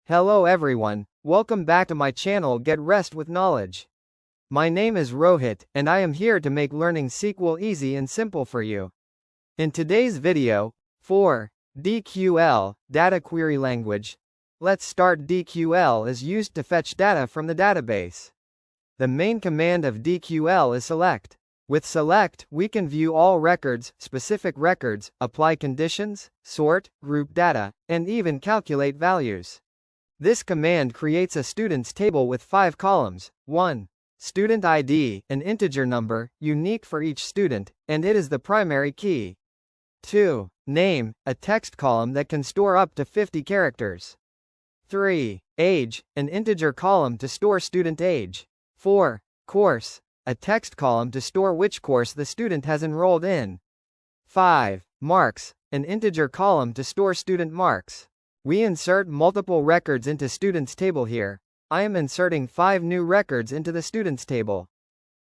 Hello everyone, welcome back to my channel Get Rest with Knowledge. My name is Rohit, and I am here to make learning SQL easy and simple for you. In today's video, 4. DQL, Data Query Language. Let's start. DQL is used to fetch data from the database. The main command of DQL is select. With select, we can view all records, specific records, apply conditions, sort, group data, and even calculate values. This command creates a students table with 5 columns. 1. Student ID, an integer number, unique for each student, and it is the primary key. 2. Name, a text column that can store up to 50 characters. 3. Age, an integer column to store student age. 4. Course, a text column to store which course the student has enrolled in. 5. Marks, an integer column to store student marks. We insert multiple records into students table here. I am inserting 5 new records into the students table.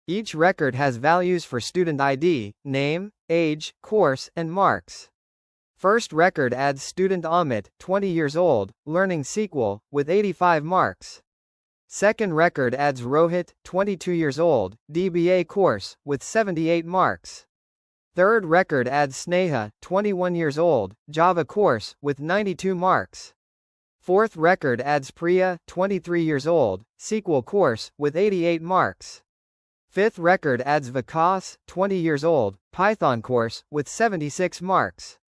Each record has values for student ID, name, age, course, and marks. First record adds student Amit, 20 years old, learning SQL, with 85 marks. Second record adds Rohit, 22 years old, DBA course, with 78 marks. Third record adds Sneha, 21 years old, Java course, with 92 marks. Fourth record adds Priya, 23 years old, SQL course, with 88 marks. Fifth record adds Vikas, 20 years old, Python course, with 76 marks.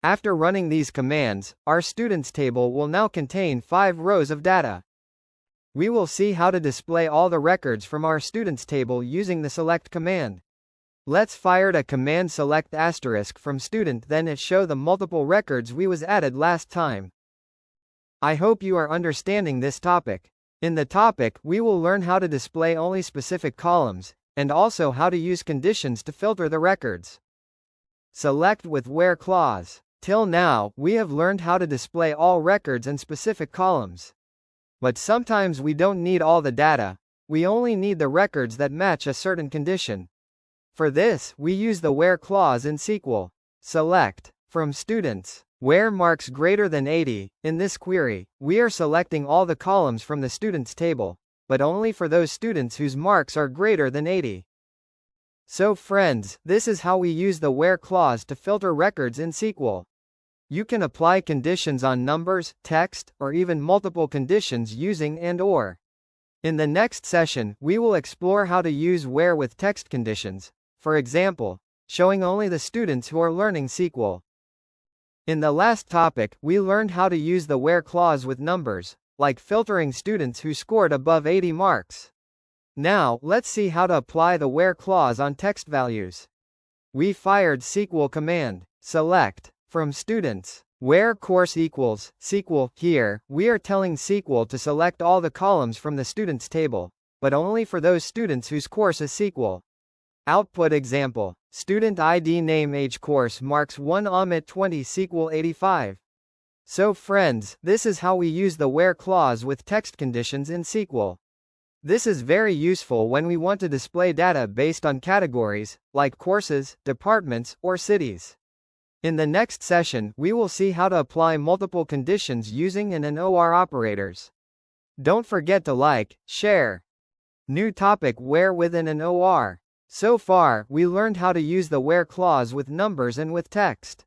After running these commands, our students table will now contain 5 rows of data. We will see how to display all the records from our students table using the select command. Let's fire a command select asterisk from student, then it show the multiple records we was added last time. I hope you are understanding this topic. In the topic, we will learn how to display only specific columns, and also how to use conditions to filter the records. Select with where clause. Till now, we have learned how to display all records and specific columns. But sometimes we don't need all the data, we only need the records that match a certain condition. For this, we use the where clause in SQL. Select from students where marks greater than 80. In this query, we are selecting all the columns from the students table, but only for those students whose marks are greater than 80. So friends, this is how we use the where clause to filter records in SQL. You can apply conditions on numbers, text, or even multiple conditions using and or. In the next session, we will explore how to use where with text conditions, for example, showing only the students who are learning SQL. In the last topic, we learned how to use the where clause with numbers, like filtering students who scored above 80 marks. Now, let's see how to apply the where clause on text values. We fired SQL command, select from students where course equals SQL. Here, we are telling SQL to select all the columns from the students table, but only for those students whose course is SQL. Output example, student ID name age course marks 1 Amit 20 SQL 85. So friends, this is how we use the where clause with text conditions in SQL. This is very useful when we want to display data based on categories, like courses, departments, or cities. In the next session, we will see how to apply multiple conditions using and or operators. Don't forget to like, share. New topic where with an or. So far, we learned how to use the where clause with numbers and with text.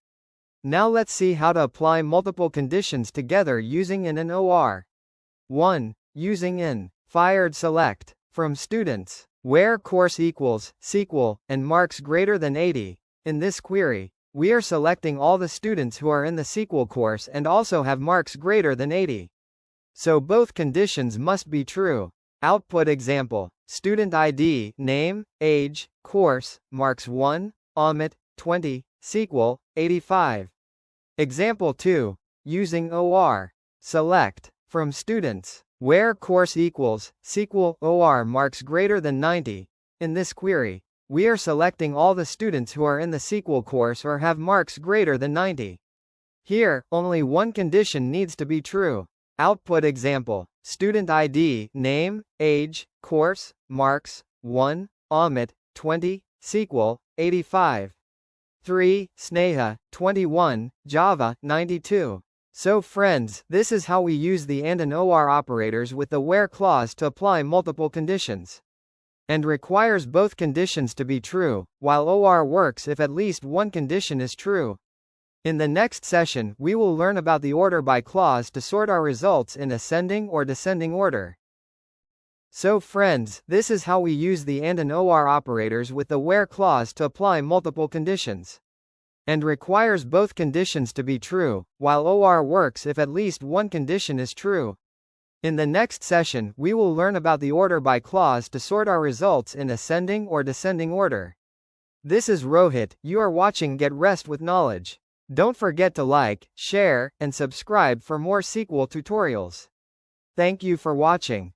Now let's see how to apply multiple conditions together using an or. 1. Using in. Fired select from students where course equals SQL and marks greater than 80. In this query, we are selecting all the students who are in the SQL course and also have marks greater than 80. So both conditions must be true. Output example, student ID, name, age, course, marks 1, Amit, 20, SQL, 85. Example 2, using OR. Select from students where course equals SQL OR marks greater than 90. In this query, we are selecting all the students who are in the SQL course or have marks greater than 90. Here, only one condition needs to be true. Output example, student ID, name, age, course, marks, 1, Amit, 20, SQL, 85. 3. Sneha, 21, Java, 92. So friends, this is how we use the AND and OR operators with the where clause to apply multiple conditions. AND requires both conditions to be true, while OR works if at least one condition is true. In the next session, we will learn about the order by clause to sort our results in ascending or descending order. So friends, this is how we use the AND and OR operators with the where clause to apply multiple conditions. AND requires both conditions to be true, while OR works if at least one condition is true. In the next session, we will learn about the order by clause to sort our results in ascending or descending order. This is Rohit, you are watching Get Rest with Knowledge. Don't forget to like, share, and subscribe for more SQL tutorials. Thank you for watching.